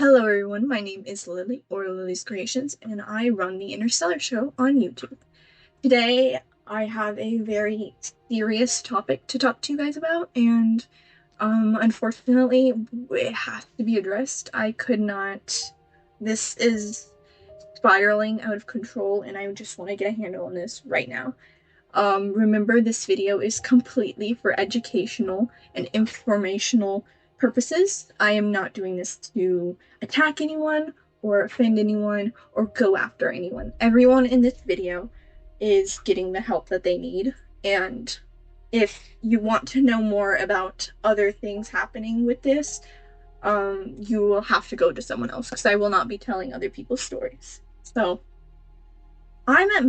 Hello everyone, my name is Lily, or Lily's Creations, and I run the Interstellar Show on YouTube. Today, I have a very serious topic to talk to you guys about, and unfortunately, it has to be addressed. This is spiraling out of control, and I just want to get a handle on this right now. Remember, this video is completely for educational and informational purposes. I am not doing this to attack anyone or offend anyone or go after anyone. Everyone in this video is getting the help that they need, and if you want to know more about other things happening with this, you will have to go to someone else, because I will not be telling other people's stories. So, I met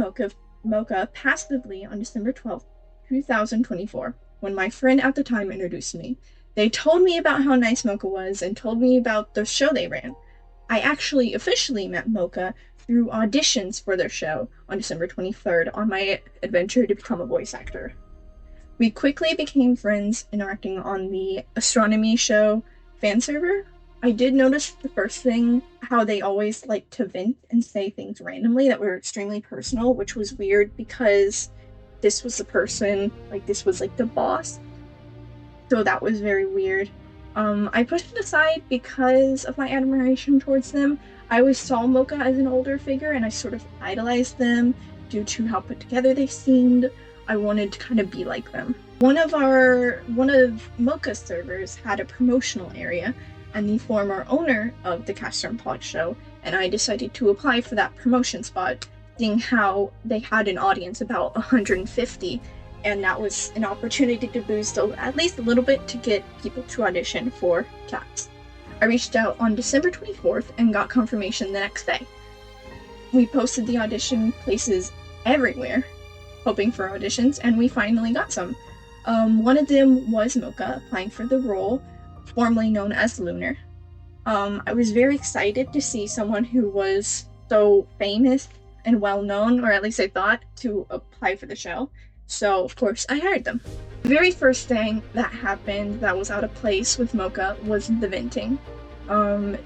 Moka passively on December 12th, 2024, when my friend at the time introduced me. They told me about how nice Moka was and told me about the show they ran. I actually officially met Moka through auditions for their show on December 23rd on my adventure to become a voice actor. We quickly became friends, interacting on the astronomy show fan server. I did notice the first thing how they always like to vent and say things randomly that were extremely personal, which was weird because this was the person, this was the boss. So that was very weird. I pushed it aside because of my admiration towards them. I always saw Moka as an older figure and I sort of idolized them due to how put together they seemed. I wanted to kind of be like them. One of Moka's servers had a promotional area, and the former owner of the Castor and Pod show and I decided to apply for that promotion spot, seeing how they had an audience about 150, and that was an opportunity to boost at least a little bit to get people to audition for cats. I reached out on December 24th and got confirmation the next day. We posted the audition places everywhere, hoping for auditions, and we finally got some. One of them was Moka applying for the role, formerly known as Lunar. I was very excited to see someone who was so famous and well known, or at least I thought, to apply for the show. So, of course, I hired them. The very first thing that happened that was out of place with Moka was the venting.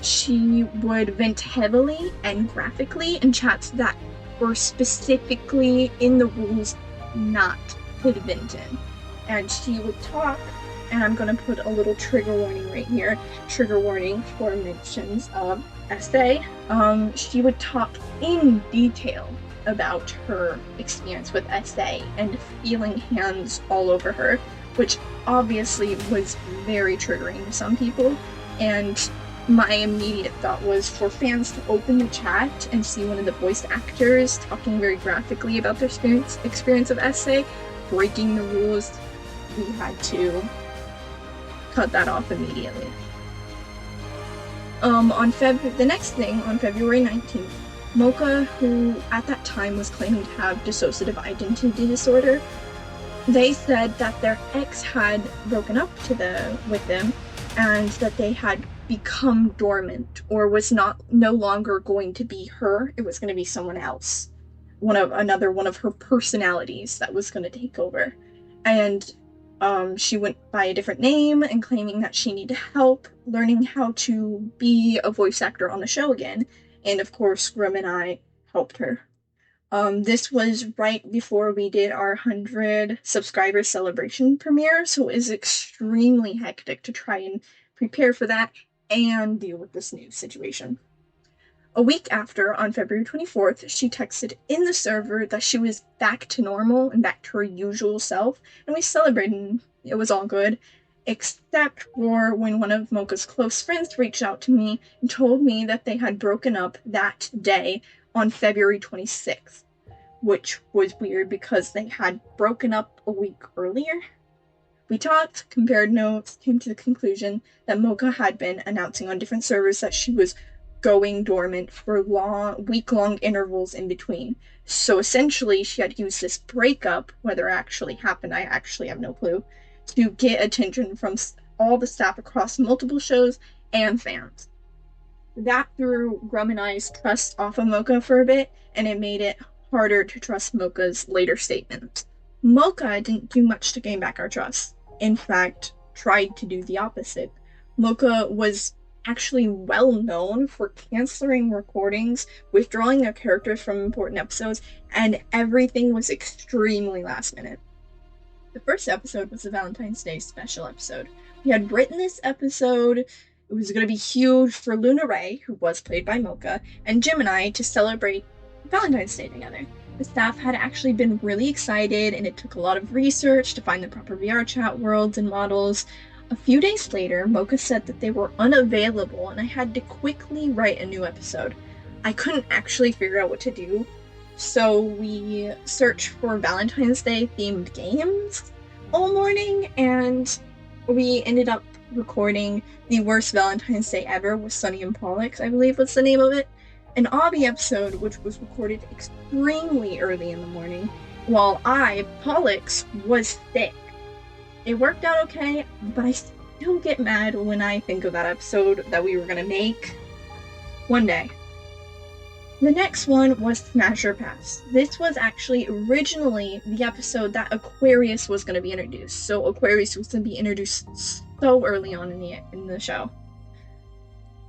She would vent heavily and graphically in chats that were specifically in the rules not to vent in. And she would talk, and I'm going to put a little trigger warning right here. Trigger warning for mentions of essay. She would talk in detail about her experience with essay and feeling hands all over her, which obviously was very triggering to some people. And my immediate thought was for fans to open the chat and see one of the voice actors talking very graphically about their experience of essay, breaking the rules. We had to cut that off immediately. The next thing, on February 19th, Moka, who at that time was claiming to have dissociative identity disorder, they said that their ex had broken up with them and that they had become dormant, or was no longer going to be her. It was going to be someone else, one of her personalities that was going to take over. And she went by a different name and claiming that she needed help learning how to be a voice actor on the show again. And of course, Grum and I helped her. This was right before we did our 100 subscriber celebration premiere, so it was extremely hectic to try and prepare for that and deal with this new situation. A week after, on February 24th, she texted in the server that she was back to normal and back to her usual self, and we celebrated, and it was all good, except for when one of Moka's close friends reached out to me and told me that they had broken up that day on February 26th, which was weird because they had broken up a week earlier. We talked, compared notes, came to the conclusion that Moka had been announcing on different servers that she was going dormant for week-long intervals in between. So essentially, she had used this breakup, whether it actually happened, I actually have no clue, to get attention from all the staff across multiple shows and fans. That threw Grum and I's trust off of Moka for a bit, and it made it harder to trust Moka's later statements. Moka didn't do much to gain back our trust. In fact, tried to do the opposite. Moka was actually well known for canceling recordings, withdrawing their characters from important episodes, and everything was extremely last minute. The first episode was the Valentine's Day special episode. We had written this episode. It was going to be huge for Lunar, who was played by Moka, and Jim and I to celebrate Valentine's Day together. The staff had actually been really excited, and it took a lot of research to find the proper VR chat worlds and models. A few days later, Moka said that they were unavailable, and I had to quickly write a new episode. I couldn't actually figure out what to do, so we searched for Valentine's Day themed games all morning, and we ended up recording The Worst Valentine's Day Ever with Sunny and Pollux, I believe was the name of it. An Obby episode which was recorded extremely early in the morning, while Pollux, was sick. It worked out okay, but I still get mad when I think of that episode that we were gonna make one day. The next one was Smash or Pass. This was actually originally the episode that Aquarius was going to be introduced. So Aquarius was going to be introduced so early on in the show.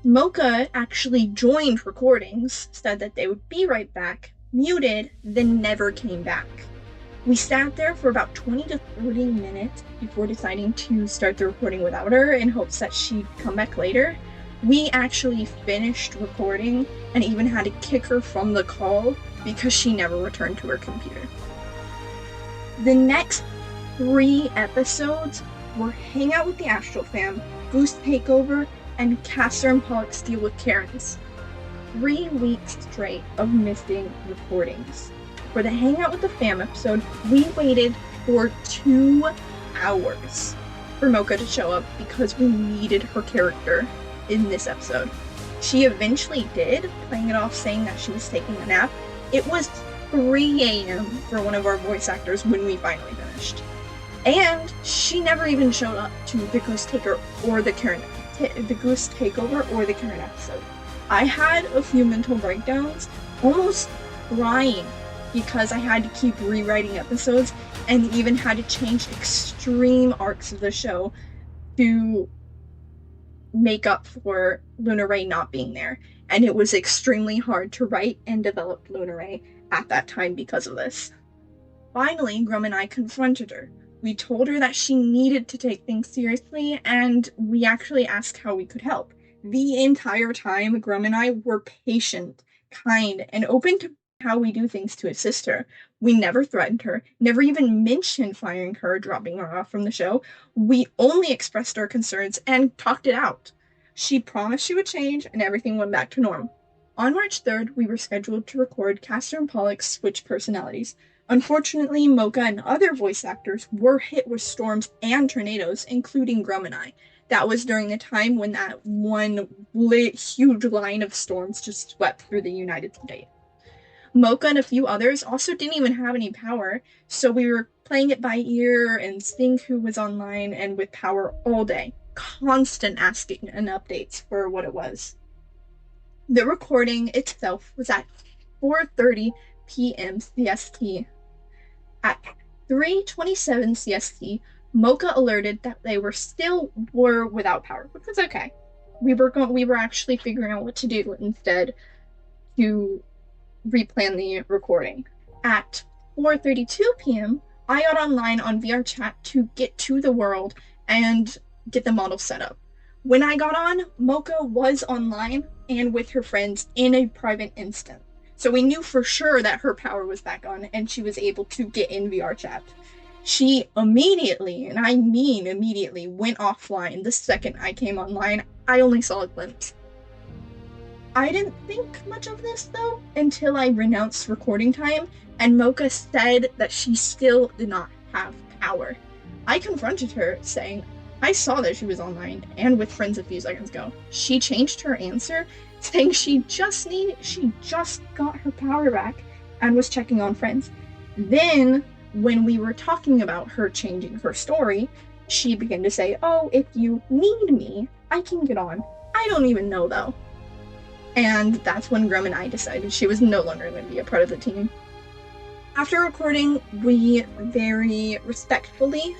Moka actually joined recordings, said that they would be right back, muted, then never came back. We sat there for about 20 to 30 minutes before deciding to start the recording without her in hopes that she'd come back later. We actually finished recording and even had to kick her from the call because she never returned to her computer. The next 3 episodes were Hang Out with the Astral Fam, Goose Takeover, and Castor and Pollux Deal with Karens. 3 weeks straight of missing recordings. For the Hang Out with the Fam episode, we waited for 2 hours for Moka to show up because we needed her character in this episode. She eventually did, playing it off saying that she was taking a nap. It was 3 a.m. for one of our voice actors when we finally finished. And she never even showed up to the Goose Takeover or the Karen episode. I had a few mental breakdowns, almost crying, because I had to keep rewriting episodes and even had to change extreme arcs of the show to make up for Lunar not being there. And it was extremely hard to write and develop Lunar at that time because of this. Finally, Grum and I confronted her. We told her that she needed to take things seriously, and we actually asked how we could help. The entire time, Grum and I were patient, kind, and open to how we do things to assist her. We never threatened her, never even mentioned firing her or dropping her off from the show. We only expressed our concerns and talked it out. She promised she would change, and everything went back to normal. On March 3rd, we were scheduled to record Castor and Pollux switch personalities. Unfortunately, Moka and other voice actors were hit with storms and tornadoes, including Grum and I. That was during the time when that one huge line of storms just swept through the United States. Moka and a few others also didn't even have any power, so we were playing it by ear and seeing who was online and with power all day. Constant asking and updates for what it was. The recording itself was at 4:30 p.m. CST. At 3:27 CST, Moka alerted that they were without power, which was okay. We were actually figuring out what to do instead to replan the recording. At 4:32 p.m., I got online on VR chat to get to the world and get the model set up. When I got on, Moka was online and with her friends in a private instance. So we knew for sure that her power was back on and she was able to get in VR chat. She immediately, and I mean immediately, went offline the second I came online. I only saw a glimpse. I didn't think much of this, though, until I renounced recording time, and Moka said that she still did not have power. I confronted her, saying, I saw that she was online and with friends a few seconds ago. She changed her answer, saying she just got her power back and was checking on friends. Then, when we were talking about her changing her story, she began to say, oh, if you need me, I can get on. I don't even know, though. And that's when Grum and I decided she was no longer going to be a part of the team. After recording, we very respectfully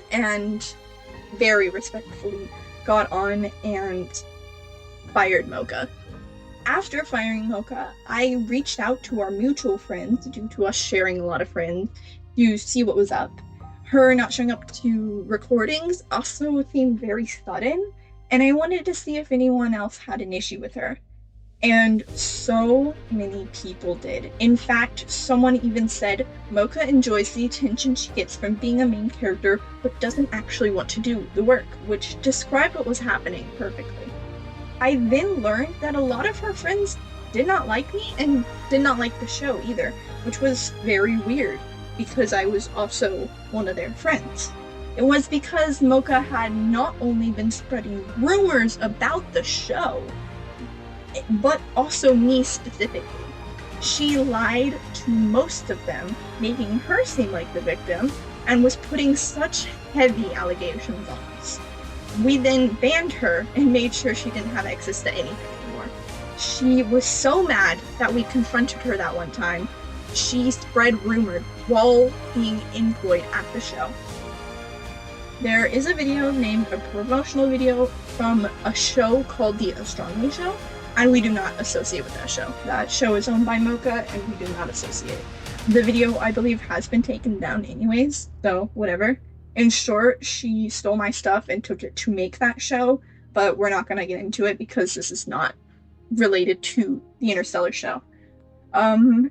got on and fired Moka. After firing Moka, I reached out to our mutual friends, due to us sharing a lot of friends, to see what was up. Her not showing up to recordings also seemed very sudden, and I wanted to see if anyone else had an issue with her. And so many people did. In fact, someone even said Moka enjoys the attention she gets from being a main character, but doesn't actually want to do the work, which described what was happening perfectly. I then learned that a lot of her friends did not like me and did not like the show either, which was very weird because I was also one of their friends. It was because Moka had not only been spreading rumors about the show, but also me specifically. She lied to most of them, making her seem like the victim, and was putting such heavy allegations on us. We then banned her and made sure she didn't have access to anything anymore. She was so mad that we confronted her that one time. She spread rumors while being employed at the show. There is a video named a promotional video from a show called The Astronomy Show, and we do not associate with that show. That show is owned by Moka, and we do not associate. The video, I believe, has been taken down anyways, so whatever. In short, she stole my stuff and took it to make that show, but we're not going to get into it because this is not related to the Interstellar Show.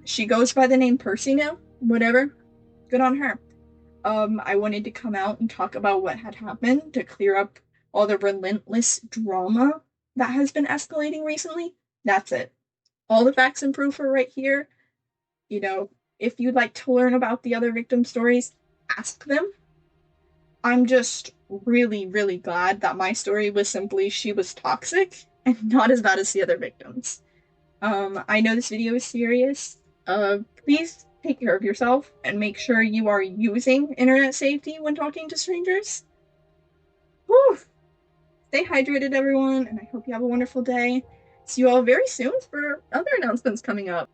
She goes by the name Percy now, whatever. Good on her. I wanted to come out and talk about what had happened to clear up all the relentless drama that has been escalating recently. That's it. All the facts and proof are right here. You know, if you'd like to learn about the other victim stories, ask them. I'm just really, really glad that my story was simply she was toxic and not as bad as the other victims. I know this video is serious. Please take care of yourself and make sure you are using internet safety when talking to strangers. Whew. Stay hydrated, everyone, and I hope you have a wonderful day. See you all very soon for other announcements coming up.